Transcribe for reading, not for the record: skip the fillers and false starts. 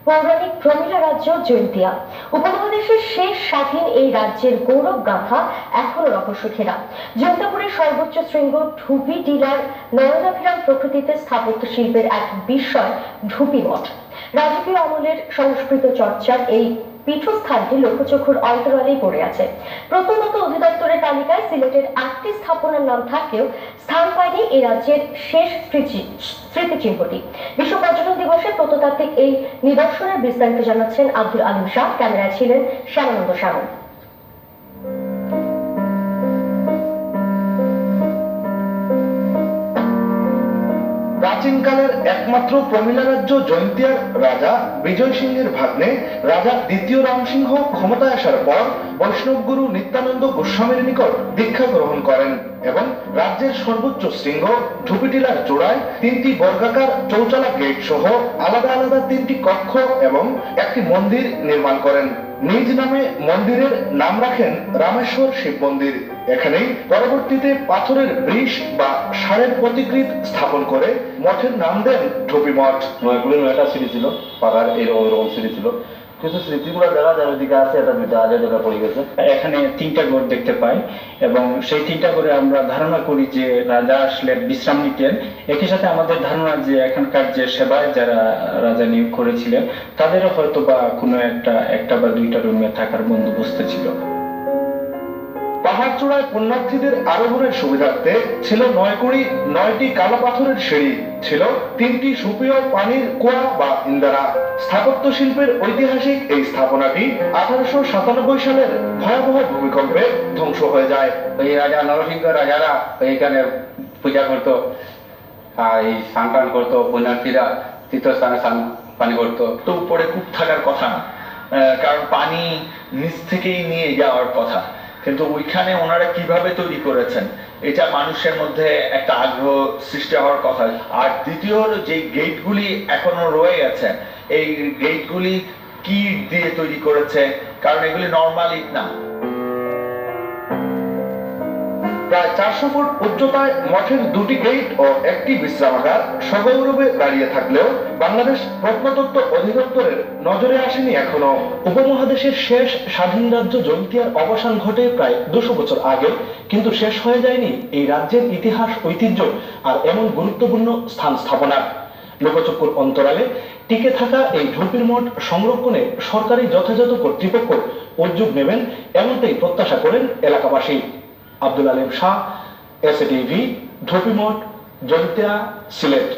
পৌরাণিক প্রমিলা রাজ্য জৈন্তিয়া। উপমহাদেশের শেষ স্বাধীন এই রাজ্যের গৌরব গাথা এখনো রহস্য ঘেরা। জৈন্তাপুরের সর্বোচ্চ শৃঙ্গ ঢুপি টিলার নয়নাভিরাম প্রকৃতিতে স্থাপত্য শিল্পের এক বিস্ময় ঢুপি মঠ। রাজকীয় আমলের সংস্কৃত চর্চার এই পীঠস্থানটি লোকচক্ষুর অন্তরালেই পড়ে আছে। প্রত্নতত্ত্ব অধিদপ্তরের তালিকায় সিলেটের 8টি স্থাপনার নাম থাকলেও স্থান পায়নি এই রাজ্যের শেষ স্মৃতিচিহ্নটি। বিশ্ব পর্যটন দিবসে প্রত্নতাত্ত্বিক এই নিদর্শনের বিস্তারিত জানাচ্ছেন আব্দুল আলিম শাহ। ক্যামেরায় ছিলেন শ্যামানন্দ শ্যামল। প্রাচীনকালের একমাত্র প্রমিলা রাজ্য জৈন্তিয়ার রাজা বিজয় সিংহের ভাগ্নে রাজা দ্বিতীয় রামসিংহ ক্ষমতায় আসার পর বৈষ্ণব গুরু নিত্যানন্দ গোস্বামীর নিকট দীক্ষা গ্রহণ করেন এবং রাজ্যের সর্বোচ্চ শৃঙ্গ ঢুপিটিলার চূড়ায় 3টি বর্গাকার চৌচালা গেট সহ আলাদা আলাদা 3টি কক্ষ এবং একটি মন্দির নির্মাণ করেন। নিজ নামে মন্দিরের নাম রাখেন রামেশ্বর শিব মন্দির। এখানেই পরবর্তীতে পাথরের বৃষ বা ষাঁড়ের প্রতিকৃতি স্থাপন করে মঠের নাম দেন ঢুপি মঠ। 9 সিঁড়ি ছিল, পাকার এরকম সিঁড়ি ছিল। কিছু স্মৃতিগুলো দেখা যায় ওইদিকে আছে, এটা দুইটা আগে জায়গা পড়ে গেছে। এখানে 3টা ঘর দেখতে পাই এবং সেই 3টা ঘরে আমরা ধারণা করি যে রাজা আসলে বিশ্রাম নিতেন। একই সাথে আমাদের ধারণা যে এখানকার যে সেবায় যারা রাজা নিয়োগ করেছিলেন তাদেরও হয়তো বা কোনো একটা বা 2টা রুমে থাকার বন্দোবস্ত ছিল। পাহাড় চূড়ায় পুণ্যার্থীদের আরোহণের সুবিধার্থে ছিল 9টি কালো পাথরের সিঁড়ি, ছিল 3টি সুপেয় পানির কুয়া বা ইন্দারা। স্থাপত্য শিল্পের ঐতিহাসিক এই স্থাপনাটি 1897 সালের ভয়াবহ ভূমিকম্পে ধ্বংস হয়ে যায়। এই রাজা নরসিংহ রাজারা এইখানে পূজা করতো, আর এই স্নান টান করতো, পুণ্যার্থীরা তীর্থস্থানে স্নান পানি করতো। তো উপরে কূপ থাকার কথা, কারণ পানি নিচ থেকেই নিয়ে যাওয়ার কথা, কিন্তু ওইখানে ওনারা কিভাবে তৈরি করেছেন এটা মানুষের মধ্যে একটা আগ্রহ সৃষ্টি হওয়ার কথা। আর দ্বিতীয় হলো যে গেটগুলি এখনো রয়ে গেছে, এই গেটগুলি কি দিয়ে তৈরি করেছে, কারণ এগুলি নর্মাল ইট না। প্রায় 400 ফুট উচ্চতায় মঠের 2টি গেট ও একটি বিশ্রামাগার সগৌরবে দাঁড়িয়ে থাকলেও বাংলাদেশ প্রত্নতত্ত্ব অধিদপ্তরের নজরে আসেনি এখনো। উপমহাদেশের শেষ স্বাধীন রাজ্য জৈন্তিয়ার অবসান ঘটে প্রায় 200 বছর আগে, কিন্তু শেষ হয়ে যায়নি এই রাজ্যের ইতিহাস, ঐতিহ্য আর এমন গুরুত্বপূর্ণ স্থান স্থাপনার। লোকচক্ষুর অন্তরালে টিকে থাকা এই ঢুপির মঠ সংরক্ষণে সরকারি যথাযথ কর্তৃপক্ষ উদ্যোগ নেবেন, এমনটাই প্রত্যাশা করেন এলাকাবাসী। আব্দুল আলিম শাহ, এসএটিভি, ঢুপি মঠ, জৈন্তিয়া, সিলেট।